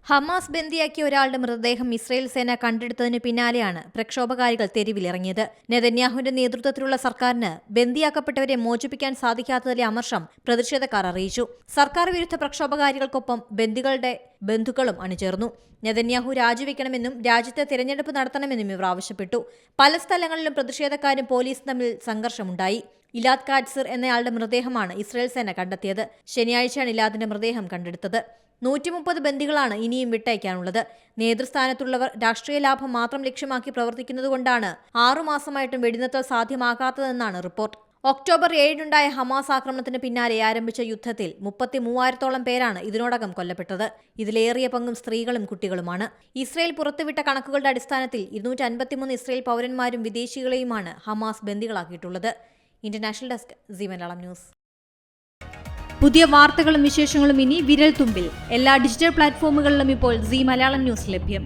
Hamas ബന്ദിയാക്കിയ ഒരാളുടെ മൃതദേഹം Israel സേന കണ്ടെടുത്തതിനു പിന്നാലെയാണ് പ്രക്ഷോഭകാരികൾ തെരുവിലിറങ്ങിയത്. നെതന്യാഹുവിന്റെ നേതൃത്വത്തിലുള്ള സർക്കാരിന് ബന്ദിയാക്കപ്പെട്ടവരെ മോചിപ്പിക്കാൻ സാധിക്കാത്തതിലെ അമർഷം പ്രതിഷേധക്കാർ അറിയിച്ചു. സർക്കാർ വിരുദ്ധ പ്രക്ഷോഭകാരികൾക്കൊപ്പം ബന്ദികളുടെ ബന്ധുക്കളും അണിചേർന്നു. നെതന്യാഹു രാജിവെക്കണമെന്നും രാജ്യത്തെ തിരഞ്ഞെടുപ്പ് നടത്തണമെന്നും ഇവർ ആവശ്യപ്പെട്ടു. പല സ്ഥലങ്ങളിലും പ്രതിഷേധക്കാരും പോലീസും തമ്മിൽ സംഘർഷമുണ്ടായി. ഇലാദ് കാഡ്സിർ എന്നയാളുടെ മൃതദേഹമാണ് ഇസ്രയേൽ സേന കണ്ടെത്തിയത്. ശനിയാഴ്ചയാണ് ഇലാദിന്റെ മൃതദേഹം കണ്ടെടുത്തത്. 130 ബന്ദികളാണ് ഇനിയും വിട്ടയക്കാനുള്ളത്. നേതൃസ്ഥാനത്തുള്ളവർ രാഷ്ട്രീയ ലാഭം മാത്രം ലക്ഷ്യമാക്കി പ്രവർത്തിക്കുന്നതുകൊണ്ടാണ് 6 മാസമായിട്ടും വെടിനിർത്തൽ സാധ്യമാകാത്തതെന്നാണ് റിപ്പോർട്ട്. ഒക്ടോബർ 7-നുണ്ടായ ഹമാസ് ആക്രമണത്തിന് പിന്നാലെ ആരംഭിച്ച യുദ്ധത്തിൽ 33,000-ഓളം പേരാണ് ഇതിനോടകം കൊല്ലപ്പെട്ടത്. ഇതിലേറിയ പങ്കും സ്ത്രീകളും കുട്ടികളുമാണ്. ഇസ്രയേൽ പുറത്തുവിട്ട കണക്കുകളുടെ അടിസ്ഥാനത്തിൽ 253 ഇസ്രയേൽ പൗരന്മാരും വിദേശികളെയുമാണ് ഹമാസ് ബന്ദികളാക്കിയിട്ടുള്ളത്. International desk Zee Malayalam news. പുതിയ വാർത്തകളും വിശേഷങ്ങളും ഇനി വിരൽ തുമ്പിൽ. എല്ലാ ഡിജിറ്റൽ പ്ലാറ്റ്ഫോമുകളിലും ഇപ്പോൾ സീ മലയാളം ന്യൂസ് ലഭ്യം.